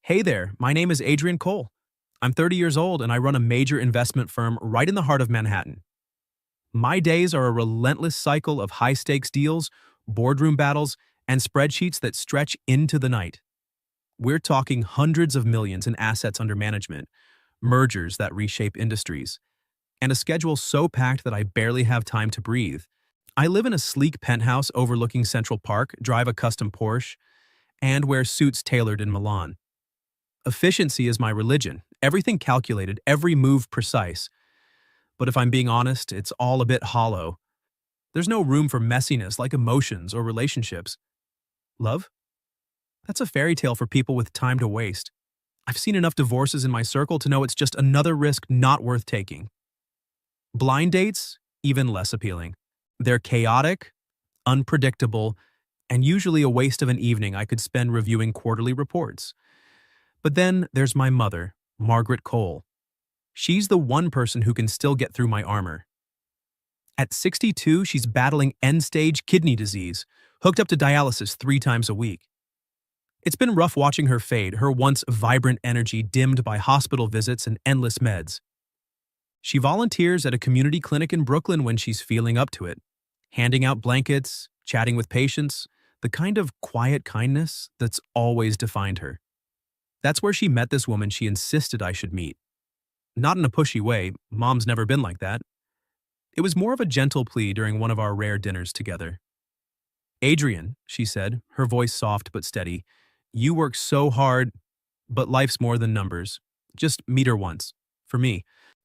Hey there, my name is Adrian Cole. I'm 30 years old and I run a major investment firm right in the heart of Manhattan. My days are a relentless cycle of high stakes deals, boardroom battles, and spreadsheets that stretch into the night. We're talking hundreds of millions in assets under management, mergers that reshape industries, and a schedule so packed that I barely have time to breathe. I live in a sleek penthouse overlooking Central Park, drive a custom Porsche, and wear suits tailored in Milan. Efficiency is my religion, everything calculated, every move precise. But if I'm being honest, it's all a bit hollow. There's no room for messiness like emotions or relationships. Love? That's a fairy tale for people with time to waste. I've seen enough divorces in my circle to know it's just another risk not worth taking. Blind dates? Even less appealing. They're chaotic, unpredictable, and usually a waste of an evening I could spend reviewing quarterly reports. But then there's my mother, Margaret Cole. She's the one person who can still get through my armor. At 62, she's battling end-stage kidney disease, hooked up to dialysis 3 times a week. It's been rough watching her fade, her once vibrant energy dimmed by hospital visits and endless meds. She volunteers at a community clinic in Brooklyn when she's feeling up to it, handing out blankets, chatting with patients, the kind of quiet kindness that's always defined her. That's where she met this woman she insisted I should meet. Not in a pushy way, Mom's never been like that. It was more of a gentle plea during one of our rare dinners together. Adrian, she said, her voice soft but steady, you work so hard, but life's more than numbers. Just meet her once. For me.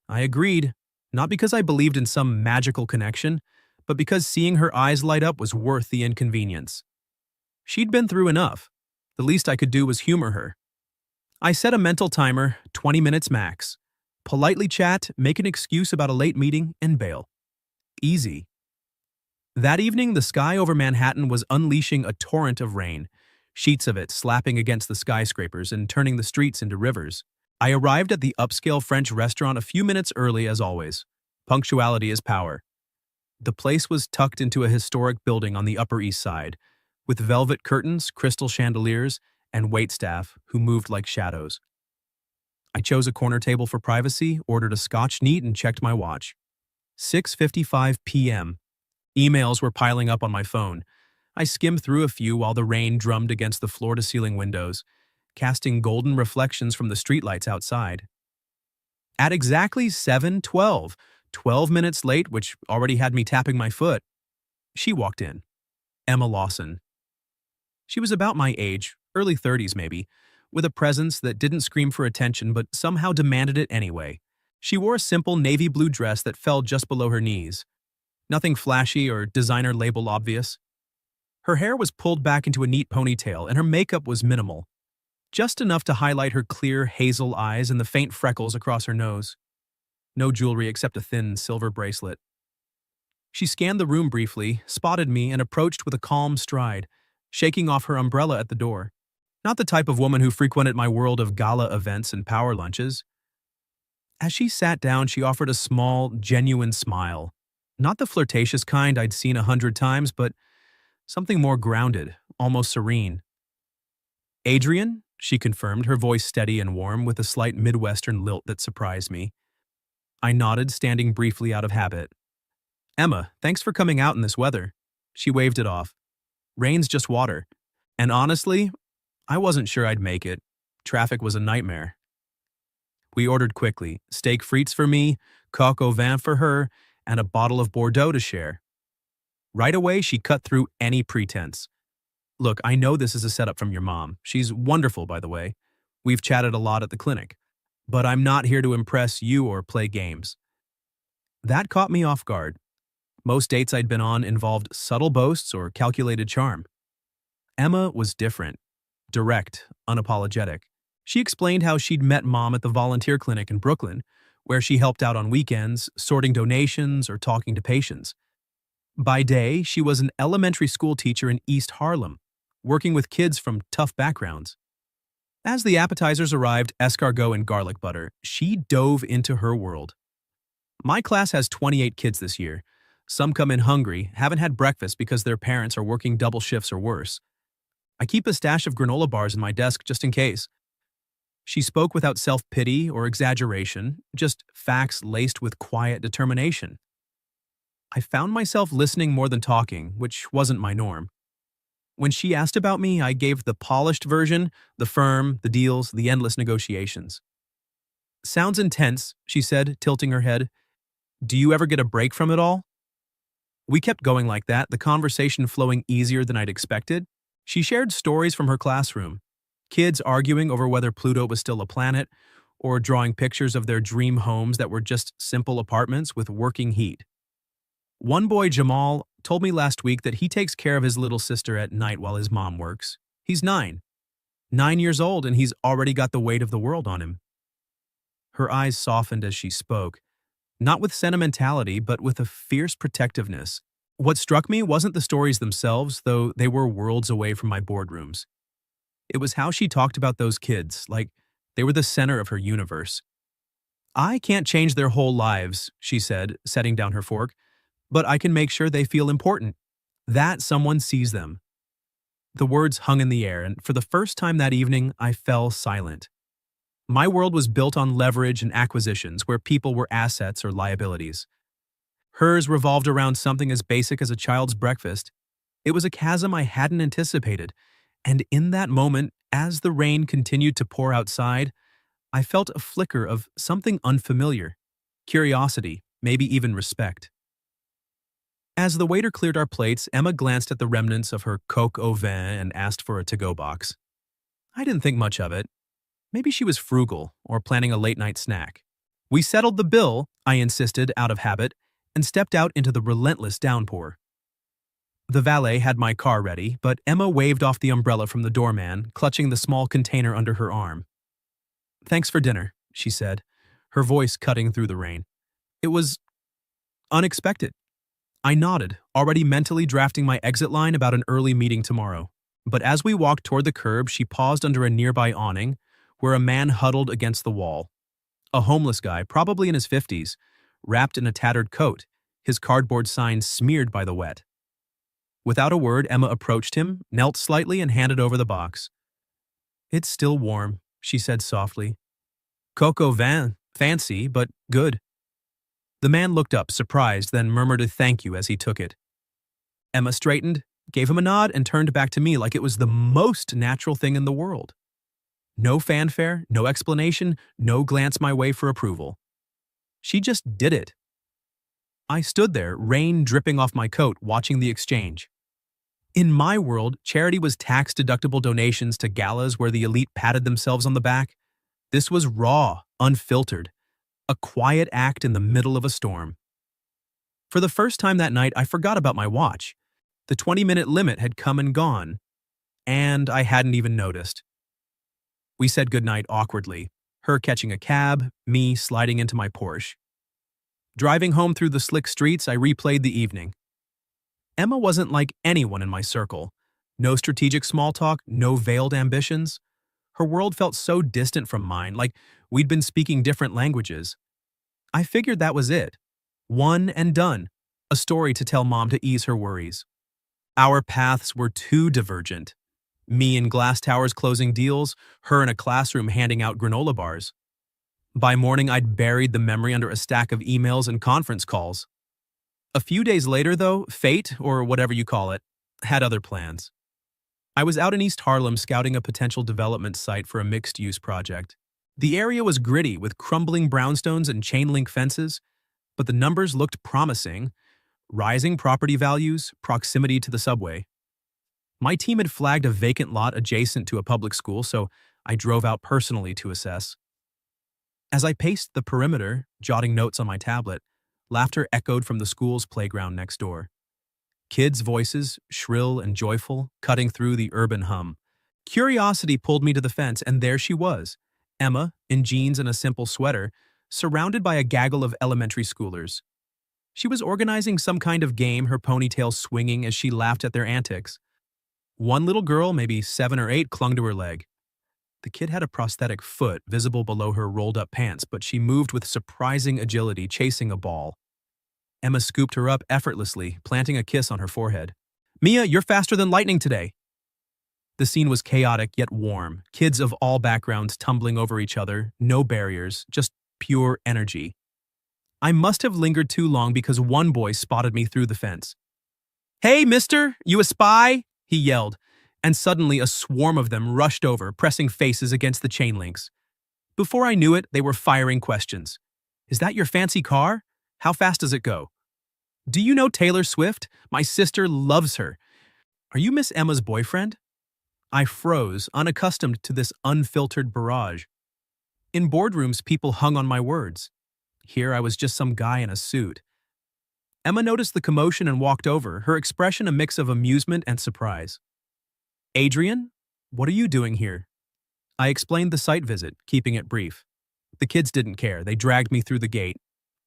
I agreed, not because I believed in some magical connection, but because seeing her eyes light up was worth the inconvenience. She'd been through enough. The least I could do was humor her. I set a mental timer, 20 minutes max. Politely chat, make an excuse about a late meeting, and bail. Easy. That evening, the sky over Manhattan was unleashing a torrent of rain, sheets of it slapping against the skyscrapers and turning the streets into rivers. I arrived at the upscale French restaurant a few minutes early as always. Punctuality is power. The place was tucked into a historic building on the Upper East Side, with velvet curtains, crystal chandeliers, and waitstaff who moved like shadows. I chose a corner table for privacy, ordered a Scotch neat, and checked my watch. 6:55 p.m. Emails were piling up on my phone. I skimmed through a few while the rain drummed against the floor-to-ceiling windows, casting golden reflections from the streetlights outside. At exactly 7:12, 12 minutes late, which already had me tapping my foot, she walked in. Emma Lawson. She was about my age, early 30s maybe, with a presence that didn't scream for attention but somehow demanded it anyway. She wore a simple navy blue dress that fell just below her knees. Nothing flashy or designer label obvious. Her hair was pulled back into a neat ponytail and her makeup was minimal, just enough to highlight her clear hazel eyes and the faint freckles across her nose. No jewelry except a thin silver bracelet. She scanned the room briefly, spotted me, and approached with a calm stride, shaking off her umbrella at the door. Not the type of woman who frequented my world of gala events and power lunches. As she sat down, she offered a small, genuine smile. Not the flirtatious kind I'd seen 100 times, but something more grounded, almost serene. Adrian, she confirmed, her voice steady and warm with a slight Midwestern lilt that surprised me. I nodded, standing briefly out of habit. Emma, thanks for coming out in this weather. She waved it off. Rain's just water. And honestly, I wasn't sure I'd make it. Traffic was a nightmare. We ordered quickly, steak frites for me, coq au vin for her, and a bottle of Bordeaux to share. Right away, she cut through any pretense. Look, I know this is a setup from your mom. She's wonderful, by the way. We've chatted a lot at the clinic. But I'm not here to impress you or play games. That caught me off guard. Most dates I'd been on involved subtle boasts or calculated charm. Emma was different. Direct, unapologetic. She explained how she'd met Mom at the volunteer clinic in Brooklyn, where she helped out on weekends, sorting donations or talking to patients. By day, she was an elementary school teacher in East Harlem, working with kids from tough backgrounds. As the appetizers arrived, escargot and garlic butter, she dove into her world. My class has 28 kids this year. Some come in hungry, haven't had breakfast because their parents are working double shifts or worse. I keep a stash of granola bars in my desk just in case. She spoke without self-pity or exaggeration, just facts laced with quiet determination. I found myself listening more than talking, which wasn't my norm. When she asked about me, I gave the polished version, the firm, the deals, the endless negotiations. Sounds intense, she said, tilting her head. Do you ever get a break from it all? We kept going like that, the conversation flowing easier than I'd expected. She shared stories from her classroom. Kids arguing over whether Pluto was still a planet, or drawing pictures of their dream homes that were just simple apartments with working heat. One boy, Jamal, told me last week that he takes care of his little sister at night while his mom works. He's 9. 9 years old, and he's already got the weight of the world on him. Her eyes softened as she spoke, not with sentimentality, but with a fierce protectiveness. What struck me wasn't the stories themselves, though they were worlds away from my boardrooms. It was how she talked about those kids, like they were the center of her universe. I can't change their whole lives, she said, setting down her fork, but I can make sure they feel important, that someone sees them. The words hung in the air, and for the first time that evening, I fell silent. My world was built on leverage and acquisitions, where people were assets or liabilities. Hers revolved around something as basic as a child's breakfast. It was a chasm I hadn't anticipated, and in that moment, as the rain continued to pour outside, I felt a flicker of something unfamiliar, curiosity, maybe even respect. As the waiter cleared our plates, Emma glanced at the remnants of her coq au vin and asked for a to-go box. I didn't think much of it. Maybe she was frugal or planning a late-night snack. We settled the bill, I insisted out of habit, and stepped out into the relentless downpour. The valet had my car ready, but Emma waved off the umbrella from the doorman, clutching the small container under her arm. Thanks for dinner, she said, her voice cutting through the rain. It was unexpected. I nodded, already mentally drafting my exit line about an early meeting tomorrow. But as we walked toward the curb, she paused under a nearby awning, where a man huddled against the wall. A homeless guy, probably in his 50s, wrapped in a tattered coat, his cardboard sign smeared by the wet. Without a word, Emma approached him, knelt slightly, and handed over the box. It's still warm, she said softly. Coq au vin, fancy, but good. The man looked up, surprised, then murmured a thank you as he took it. Emma straightened, gave him a nod, and turned back to me like it was the most natural thing in the world. No fanfare, no explanation, no glance my way for approval. She just did it. I stood there, rain dripping off my coat, watching the exchange. In my world, charity was tax-deductible donations to galas where the elite patted themselves on the back. This was raw, unfiltered, a quiet act in the middle of a storm. For the first time that night, I forgot about my watch. The 20-minute limit had come and gone, and I hadn't even noticed. We said goodnight awkwardly, her catching a cab, me sliding into my Porsche. Driving home through the slick streets, I replayed the evening. Emma wasn't like anyone in my circle. No strategic small talk, no veiled ambitions. Her world felt so distant from mine, like we'd been speaking different languages. I figured that was it. One and done. A story to tell Mom to ease her worries. Our paths were too divergent. Me in glass towers closing deals, her in a classroom handing out granola bars. By morning, I'd buried the memory under a stack of emails and conference calls. A few days later, though, fate, or whatever you call it, had other plans. I was out in East Harlem scouting a potential development site for a mixed-use project. The area was gritty with crumbling brownstones and chain-link fences, but the numbers looked promising. Rising property values, proximity to the subway. My team had flagged a vacant lot adjacent to a public school, so I drove out personally to assess. As I paced the perimeter, jotting notes on my tablet, laughter echoed from the school's playground next door. Kids' voices, shrill and joyful, cutting through the urban hum. Curiosity pulled me to the fence, and there she was, Emma, in jeans and a simple sweater, surrounded by a gaggle of elementary schoolers. She was organizing some kind of game, her ponytail swinging as she laughed at their antics. One little girl, maybe 7 or 8, clung to her leg. The kid had a prosthetic foot visible below her rolled-up pants, but she moved with surprising agility, chasing a ball. Emma scooped her up effortlessly, planting a kiss on her forehead. "Mia, you're faster than lightning today." The scene was chaotic yet warm, kids of all backgrounds tumbling over each other, no barriers, just pure energy. I must have lingered too long because one boy spotted me through the fence. "Hey, mister, you a spy?" he yelled, and suddenly a swarm of them rushed over, pressing faces against the chain links. Before I knew it, they were firing questions. "Is that your fancy car? How fast does it go? Do you know Taylor Swift? My sister loves her. Are you Miss Emma's boyfriend?" I froze, unaccustomed to this unfiltered barrage. In boardrooms, people hung on my words. Here I was just some guy in a suit. Emma noticed the commotion and walked over, her expression a mix of amusement and surprise. "Adrian, what are you doing here?" I explained the site visit, keeping it brief. The kids didn't care. They dragged me through the gate,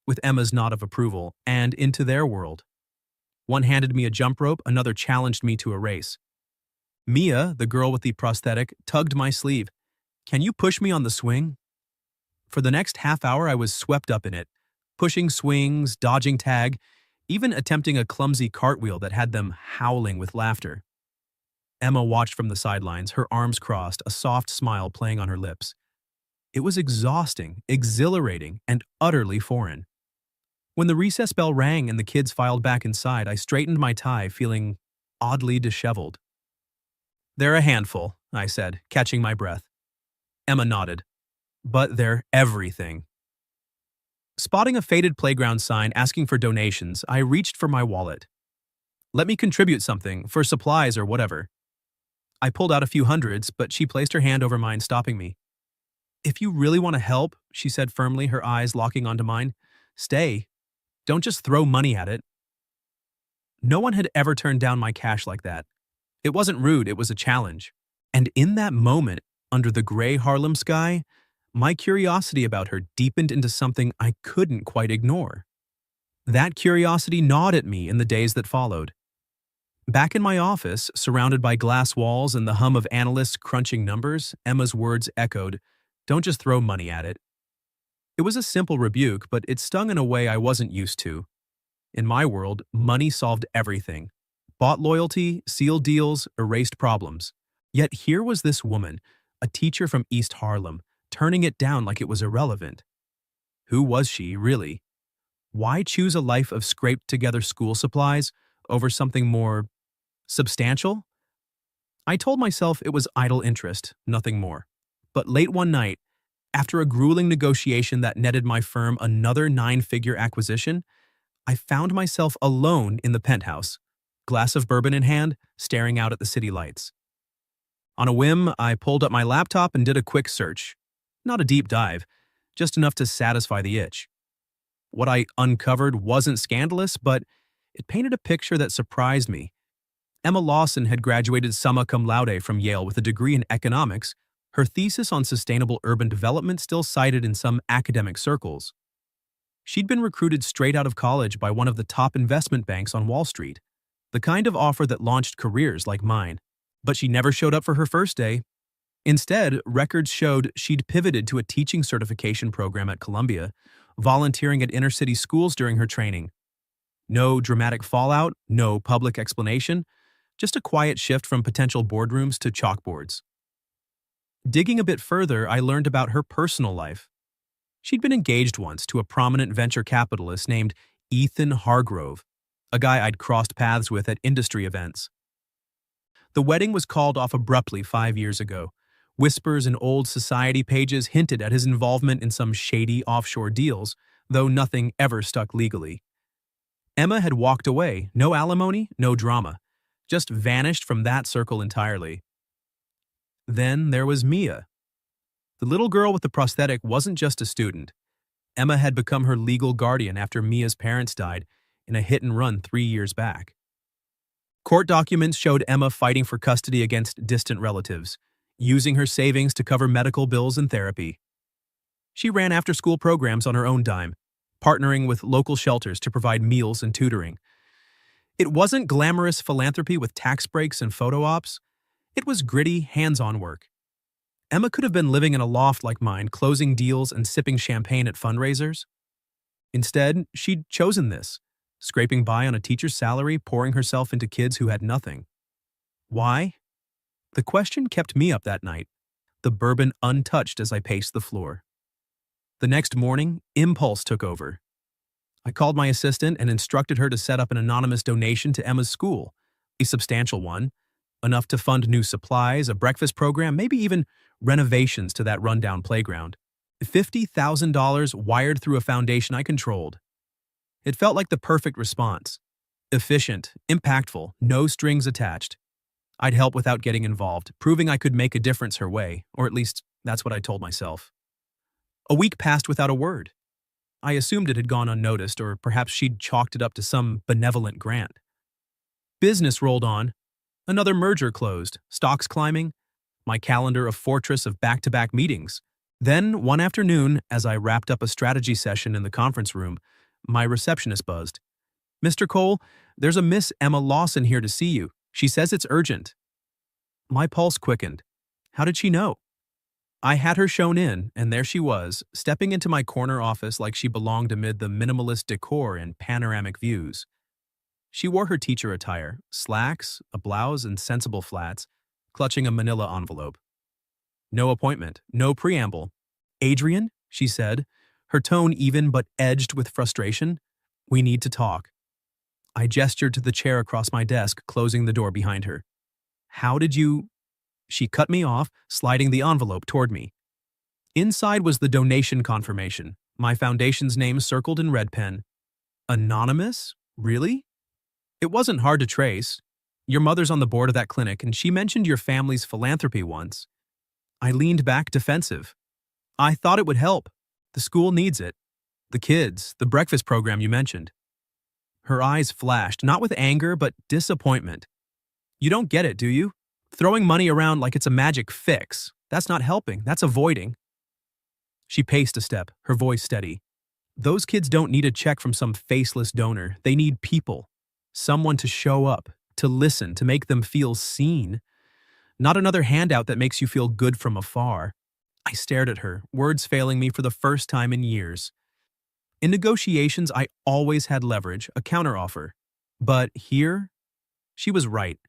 with Emma's nod of approval, and into their world. One handed me a jump rope, another challenged me to a race. Mia, the girl with the prosthetic, tugged my sleeve. "Can you push me on the swing?" For the next half hour, I was swept up in it, pushing swings, dodging tag, even attempting a clumsy cartwheel that had them howling with laughter. Emma watched from the sidelines, her arms crossed, a soft smile playing on her lips. It was exhausting, exhilarating, and utterly foreign. When the recess bell rang and the kids filed back inside, I straightened my tie, feeling oddly disheveled. "They're a handful," I said, catching my breath. Emma nodded. "But they're everything." Spotting a faded playground sign asking for donations, I reached for my wallet. "Let me contribute something, for supplies or whatever." I pulled out a few hundreds, but she placed her hand over mine, stopping me. "If you really want to help," she said firmly, her eyes locking onto mine, "stay. Don't just throw money at it." No one had ever turned down my cash like that. It wasn't rude, it was a challenge. And in that moment, under the gray Harlem sky, my curiosity about her deepened into something I couldn't quite ignore. That curiosity gnawed at me in the days that followed. Back in my office, surrounded by glass walls and the hum of analysts crunching numbers, Emma's words echoed, "Don't just throw money at it." It was a simple rebuke, but it stung in a way I wasn't used to. In my world, money solved everything. Bought loyalty, sealed deals, erased problems. Yet here was this woman, a teacher from East Harlem, turning it down like it was irrelevant. Who was she, really? Why choose a life of scraped-together school supplies over something more substantial? I told myself it was idle interest, nothing more. But late one night, after a grueling negotiation that netted my firm another nine-figure acquisition, I found myself alone in the penthouse, glass of bourbon in hand, staring out at the city lights. On a whim, I pulled up my laptop and did a quick search. Not a deep dive, just enough to satisfy the itch. What I uncovered wasn't scandalous, but it painted a picture that surprised me. Emma Lawson had graduated summa cum laude from Yale with a degree in economics, her thesis on sustainable urban development still cited in some academic circles. She'd been recruited straight out of college by one of the top investment banks on Wall Street, the kind of offer that launched careers like mine. But she never showed up for her first day. Instead, records showed she'd pivoted to a teaching certification program at Columbia, volunteering at inner-city schools during her training. No dramatic fallout, no public explanation, just a quiet shift from potential boardrooms to chalkboards. Digging a bit further, I learned about her personal life. She'd been engaged once to a prominent venture capitalist named Ethan Hargrove, a guy I'd crossed paths with at industry events. The wedding was called off abruptly 5 years ago. Whispers in old society pages hinted at his involvement in some shady offshore deals, though nothing ever stuck legally. Emma had walked away, no alimony, no drama, just vanished from that circle entirely. Then there was Mia. The little girl with the prosthetic wasn't just a student. Emma had become her legal guardian after Mia's parents died in a hit-and-run 3 years back. Court documents showed Emma fighting for custody against distant relatives, using her savings to cover medical bills and therapy. She ran after-school programs on her own dime, partnering with local shelters to provide meals and tutoring. It wasn't glamorous philanthropy with tax breaks and photo ops. It was gritty, hands-on work. Emma could have been living in a loft like mine, closing deals and sipping champagne at fundraisers. Instead, she'd chosen this, scraping by on a teacher's salary, pouring herself into kids who had nothing. Why? The question kept me up that night, the bourbon untouched as I paced the floor. The next morning, impulse took over. I called my assistant and instructed her to set up an anonymous donation to Emma's school, a substantial one, enough to fund new supplies, a breakfast program, maybe even renovations to that rundown playground. $50,000 wired through a foundation I controlled. It felt like the perfect response. Efficient, impactful, no strings attached. I'd help without getting involved, proving I could make a difference her way, or at least that's what I told myself. A week passed without a word. I assumed it had gone unnoticed, or perhaps she'd chalked it up to some benevolent grant. Business rolled on. Another merger closed, stocks climbing, my calendar a fortress of back-to-back meetings. Then, one afternoon, as I wrapped up a strategy session in the conference room, my receptionist buzzed. "Mr. Cole, there's a Miss Emma Lawson here to see you. She says it's urgent." My pulse quickened. How did she know? I had her shown in, and there she was, stepping into my corner office like she belonged amid the minimalist decor and panoramic views. She wore her teacher attire, slacks, a blouse, and sensible flats, clutching a manila envelope. No appointment, no preamble. "Adrian," she said, her tone even but edged with frustration, "we need to talk." I gestured to the chair across my desk, closing the door behind her. "How did you—" She cut me off, sliding the envelope toward me. Inside was the donation confirmation, my foundation's name circled in red pen. Anonymous? Really? It wasn't hard to trace. Your mother's on the board of that clinic, and she mentioned your family's philanthropy once. I leaned back defensive. I thought it would help. The school needs it. The kids, the breakfast program you mentioned. Her eyes flashed, not with anger, but disappointment. You don't get it, do you? Throwing money around like it's a magic fix. That's not helping, that's avoiding. She paced a step, her voice steady. Those kids don't need a check from some faceless donor. They need people. Someone to show up, to listen, to make them feel seen. Not another handout that makes you feel good from afar. I stared at her, words failing me for the first time in years. In negotiations, I always had leverage, a counteroffer. But here, she was right.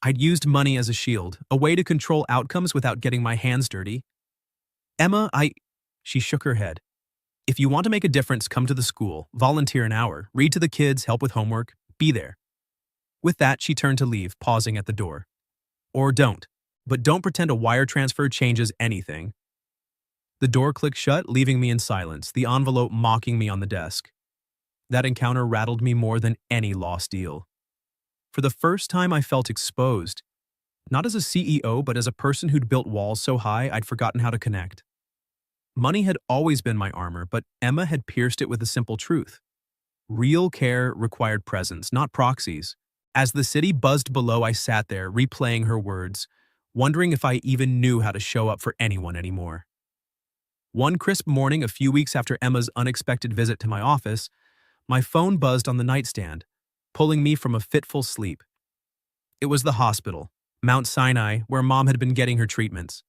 I'd used money as a shield, a way to control outcomes without getting my hands dirty. "Emma, She shook her head. "If you want to make a difference, come to the school, volunteer an hour, read to the kids, help with homework, be there." With that, she turned to leave, pausing at the door. "Or don't. But don't pretend a wire transfer changes anything." The door clicked shut, leaving me in silence, the envelope mocking me on the desk. That encounter rattled me more than any lost deal. For the first time, I felt exposed. Not as a CEO, but as a person who'd built walls so high I'd forgotten how to connect. Money had always been my armor, but Emma had pierced it with a simple truth. Real care required presence, not proxies. As the city buzzed below, I sat there, replaying her words, wondering if I even knew how to show up for anyone anymore. One crisp morning, a few weeks after Emma's unexpected visit to my office, my phone buzzed on the nightstand, pulling me from a fitful sleep. It was the hospital, Mount Sinai, where Mom had been getting her treatments.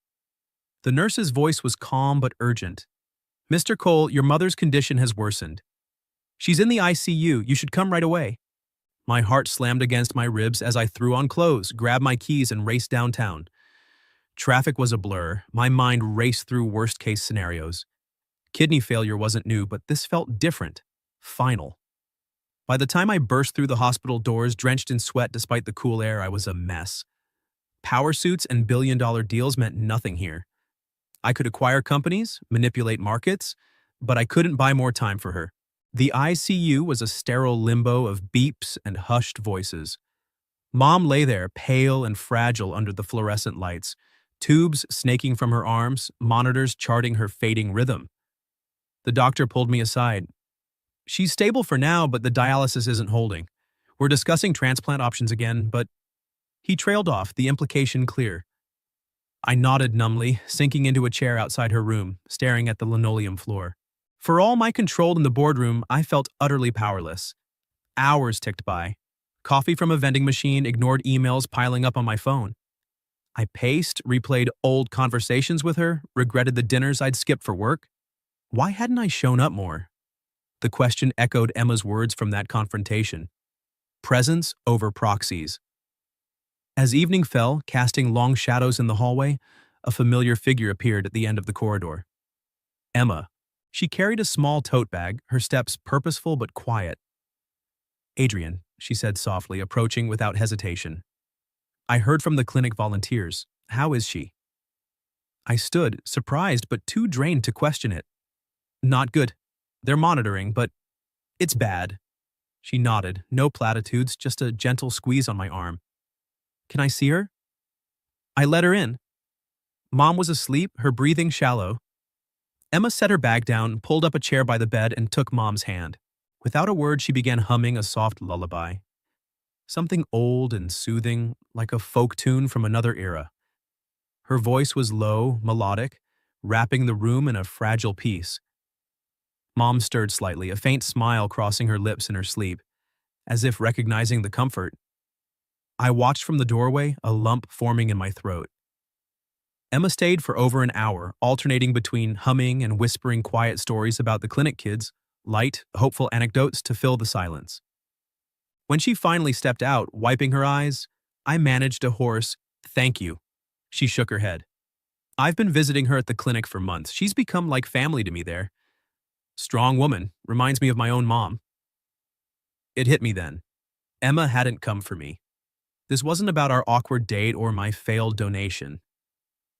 The nurse's voice was calm but urgent. "Mr. Cole, your mother's condition has worsened. She's in the ICU. You should come right away." My heart slammed against my ribs as I threw on clothes, grabbed my keys, and raced downtown. Traffic was a blur. My mind raced through worst-case scenarios. Kidney failure wasn't new, but this felt different. Final. By the time I burst through the hospital doors, drenched in sweat despite the cool air, I was a mess. Power suits and billion-dollar deals meant nothing here. I could acquire companies, manipulate markets, but I couldn't buy more time for her. The ICU was a sterile limbo of beeps and hushed voices. Mom lay there, pale and fragile under the fluorescent lights, tubes snaking from her arms, monitors charting her fading rhythm. The doctor pulled me aside. "She's stable for now, but the dialysis isn't holding. We're discussing transplant options again, but—" He trailed off, the implication clear. I nodded numbly, sinking into a chair outside her room, staring at the linoleum floor. For all my control in the boardroom, I felt utterly powerless. Hours ticked by. Coffee from a vending machine, ignored emails piling up on my phone. I paced, replayed old conversations with her, regretted the dinners I'd skipped for work. Why hadn't I shown up more? The question echoed Emma's words from that confrontation. Presence over proxies. As evening fell, casting long shadows in the hallway, a familiar figure appeared at the end of the corridor. Emma. She carried a small tote bag, her steps purposeful but quiet. Adrian, she said softly, approaching without hesitation. I heard from the clinic volunteers. How is she? I stood, surprised but too drained to question it. Not good. They're monitoring, but it's bad. She nodded, no platitudes, just a gentle squeeze on my arm. Can I see her? I let her in. Mom was asleep, her breathing shallow. Emma set her bag down, pulled up a chair by the bed, and took Mom's hand. Without a word, she began humming a soft lullaby. Something old and soothing, like a folk tune from another era. Her voice was low, melodic, wrapping the room in a fragile peace. Mom stirred slightly, a faint smile crossing her lips in her sleep, as if recognizing the comfort. I watched from the doorway, a lump forming in my throat. Emma stayed for over an hour, alternating between humming and whispering quiet stories about the clinic kids, light, hopeful anecdotes to fill the silence. When she finally stepped out, wiping her eyes, I managed a hoarse, "Thank you." She shook her head. I've been visiting her at the clinic for months. She's become like family to me there. Strong woman, reminds me of my own mom. It hit me then. Emma hadn't come for me. This wasn't about our awkward date or my failed donation.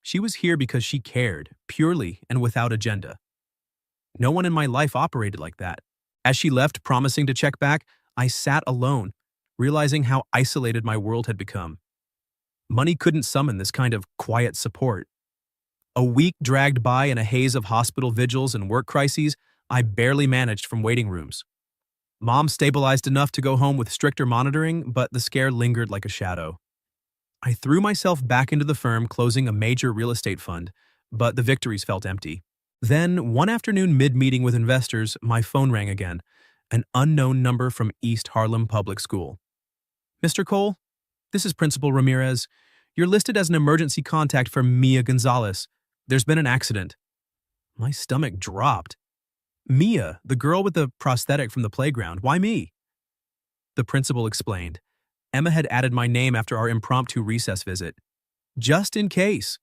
She was here because she cared, purely and without agenda. No one in my life operated like that. As she left, promising to check back, I sat alone, realizing how isolated my world had become. Money couldn't summon this kind of quiet support. A week dragged by in a haze of hospital vigils and work crises I barely managed from waiting rooms. Mom stabilized enough to go home with stricter monitoring, but the scare lingered like a shadow. I threw myself back into the firm, closing a major real estate fund, but the victories felt empty. Then, one afternoon mid-meeting with investors, my phone rang again, an unknown number from East Harlem Public School. Mr. Cole, this is Principal Ramirez. You're listed as an emergency contact for Mia Gonzalez. There's been an accident. My stomach dropped. Mia, the girl with the prosthetic from the playground. Why me? The principal explained. Emma had added my name after our impromptu recess visit. Just in case.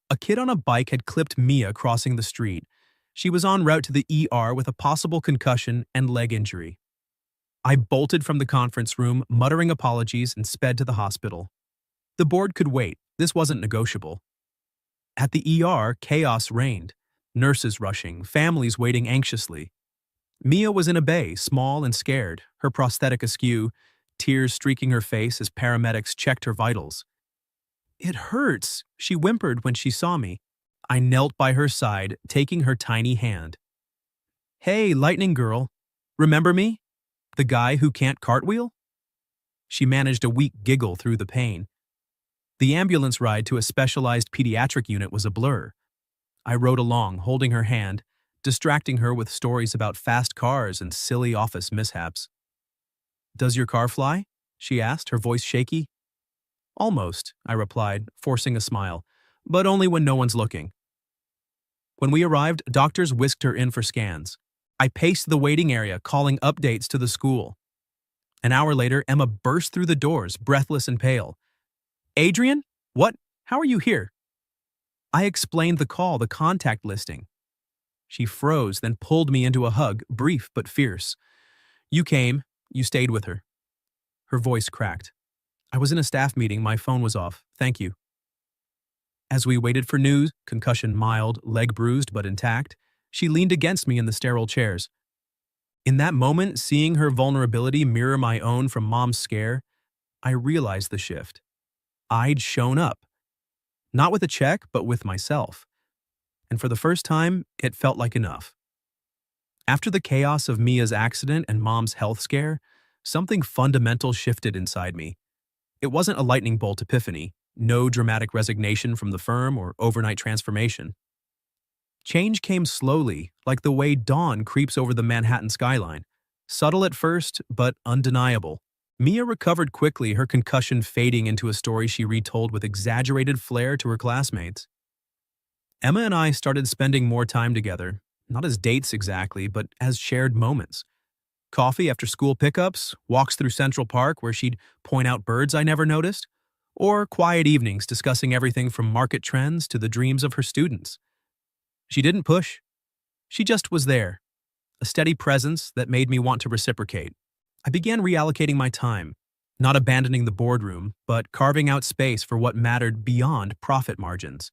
A kid on a bike had clipped Mia crossing the street. She was en route to the ER with a possible concussion and leg injury. I bolted from the conference room, muttering apologies, and sped to the hospital. The board could wait. This wasn't negotiable. At the ER, chaos reigned. Nurses rushing, families waiting anxiously. Mia was in a bay, small and scared, her prosthetic askew, tears streaking her face as paramedics checked her vitals. It hurts, she whimpered when she saw me. I knelt by her side, taking her tiny hand. Hey, lightning girl, remember me? The guy who can't cartwheel? She managed a weak giggle through the pain. The ambulance ride to a specialized pediatric unit was a blur. I rode along, holding her hand, distracting her with stories about fast cars and silly office mishaps. Does your car fly? She asked, her voice shaky. Almost, I replied, forcing a smile, but only when no one's looking. When we arrived, doctors whisked her in for scans. I paced the waiting area, calling updates to the school. An hour later, Emma burst through the doors, breathless and pale. Adrian? What? How are you here? I explained the call, the contact listing. She froze, then pulled me into a hug, brief but fierce. You came. You stayed with her. Her voice cracked. I was in a staff meeting. My phone was off. Thank you. As we waited for news, concussion mild, leg bruised but intact, she leaned against me in the sterile chairs. In that moment, seeing her vulnerability mirror my own from Mom's scare, I realized the shift. I'd shown up. Not with a check, but with myself. And for the first time, it felt like enough. After the chaos of Mia's accident and Mom's health scare, something fundamental shifted inside me. It wasn't a lightning bolt epiphany, no dramatic resignation from the firm or overnight transformation. Change came slowly, like the way dawn creeps over the Manhattan skyline. Subtle at first, but undeniable. Mia recovered quickly, her concussion fading into a story she retold with exaggerated flair to her classmates. Emma and I started spending more time together, not as dates exactly, but as shared moments. Coffee after school pickups, walks through Central Park where she'd point out birds I never noticed, or quiet evenings discussing everything from market trends to the dreams of her students. She didn't push, she just was there, a steady presence that made me want to reciprocate. I began reallocating my time, not abandoning the boardroom, but carving out space for what mattered beyond profit margins.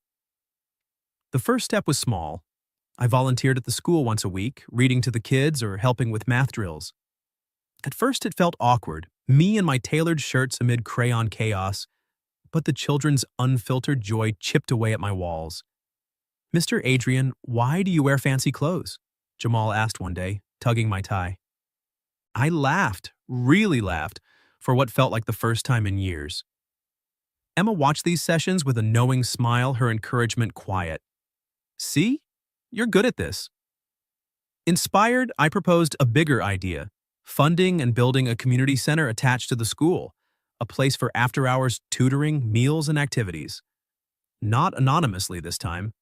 The first step was small. I volunteered at the school once a week, reading to the kids or helping with math drills. At first it felt awkward, me in my tailored shirts amid crayon chaos, but the children's unfiltered joy chipped away at my walls. "Mr. Adrian, why do you wear fancy clothes?" Jamal asked one day, tugging my tie. I laughed, really laughed, for what felt like the first time in years. Emma watched these sessions with a knowing smile, her encouragement quiet. "See? You're good at this." Inspired, I proposed a bigger idea: funding and building a community center attached to the school, a place for after-hours tutoring, meals, and activities. Not anonymously this time.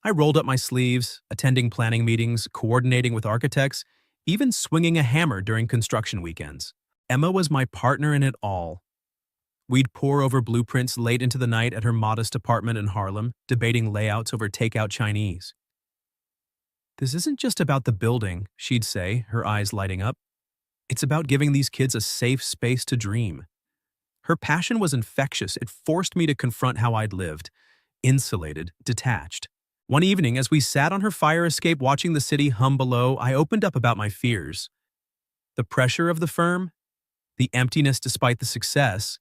I rolled up my sleeves, attending planning meetings, coordinating with architects, even swinging a hammer during construction weekends. Emma was my partner in it all. We'd pore over blueprints late into the night at her modest apartment in Harlem, debating layouts over takeout Chinese. "This isn't just about the building," she'd say, her eyes lighting up. "It's about giving these kids a safe space to dream." Her passion was infectious. It forced me to confront how I'd lived, insulated, detached. One evening, as we sat on her fire escape watching the city hum below, I opened up about my fears. The pressure of the firm, the emptiness despite the success,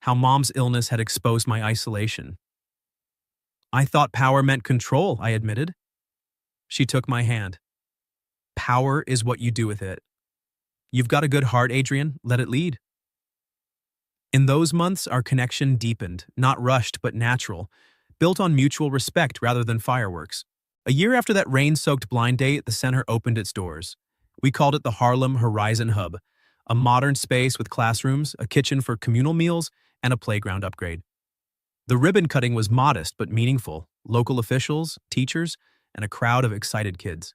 how Mom's illness had exposed my isolation. "I thought power meant control," I admitted. She took my hand. "Power is what you do with it. You've got a good heart, Adrian. Let it lead." In those months, our connection deepened, not rushed but natural, built on mutual respect rather than fireworks. A year after that rain-soaked blind date, the center opened its doors. We called it the Harlem Horizon Hub, a modern space with classrooms, a kitchen for communal meals, and a playground upgrade. The ribbon cutting was modest but meaningful: local officials, teachers, and a crowd of excited kids.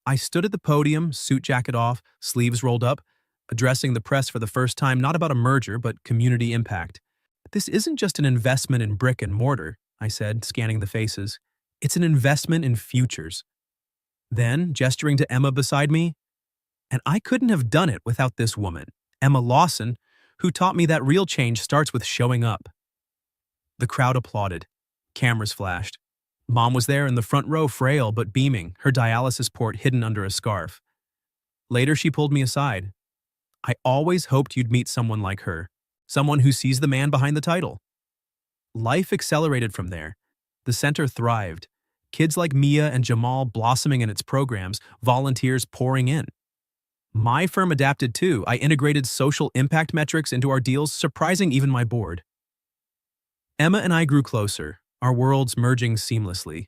I stood at the podium, suit jacket off, sleeves rolled up, addressing the press for the first time, not about a merger but community impact. "This isn't just an investment in brick and mortar," I said, scanning the faces. "It's an investment in futures." Then, gesturing to Emma beside me, "And I couldn't have done it without this woman, Emma Lawson, who taught me that real change starts with showing up." The crowd applauded. Cameras flashed. Mom was there in the front row, frail but beaming, her dialysis port hidden under a scarf. Later, she pulled me aside. "I always hoped you'd meet someone like her, someone who sees the man behind the title." Life accelerated from there. The center thrived. Kids like Mia and Jamal blossoming in its programs, volunteers pouring in. My firm adapted too. I integrated social impact metrics into our deals, surprising even my board. Emma and I grew closer, our worlds merging seamlessly.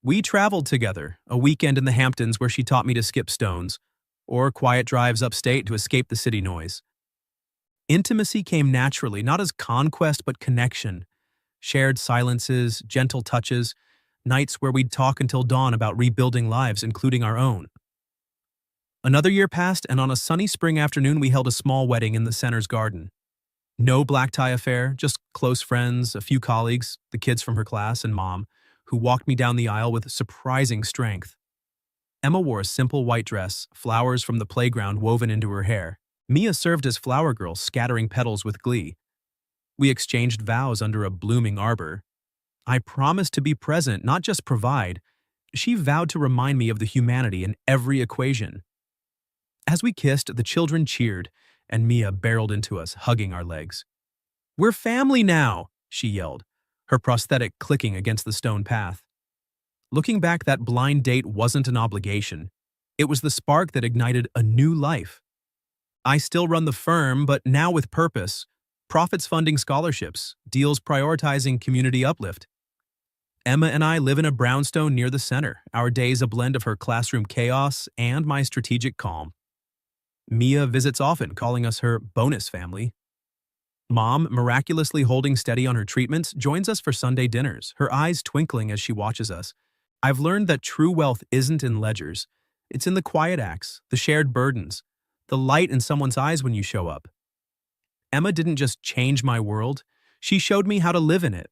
We traveled together, a weekend in the Hamptons where she taught me to skip stones, or quiet drives upstate to escape the city noise. Intimacy came naturally, not as conquest but connection. Shared silences, gentle touches, nights where we'd talk until dawn about rebuilding lives, including our own. Another year passed, and on a sunny spring afternoon we held a small wedding in the center's garden. No black tie affair, just close friends, a few colleagues, the kids from her class, and Mom, who walked me down the aisle with surprising strength. Emma wore a simple white dress, flowers from the playground woven into her hair. Mia served as flower girl, scattering petals with glee. We exchanged vows under a blooming arbor. I promised to be present, not just provide. She vowed to remind me of the humanity in every equation. As we kissed, the children cheered, and Mia barreled into us, hugging our legs. "We're family now," she yelled, her prosthetic clicking against the stone path. Looking back, that blind date wasn't an obligation. It was the spark that ignited a new life. I still run the firm, but now with purpose. Profits funding scholarships, deals prioritizing community uplift. Emma and I live in a brownstone near the center, our days a blend of her classroom chaos and my strategic calm. Mia visits often, calling us her bonus family. Mom, miraculously holding steady on her treatments, joins us for Sunday dinners, her eyes twinkling as she watches us. I've learned that true wealth isn't in ledgers. It's in the quiet acts, the shared burdens, the light in someone's eyes when you show up. Emma didn't just change my world, She showed me how to live in it.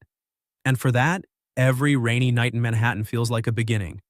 And for that, every rainy night in Manhattan feels like a beginning.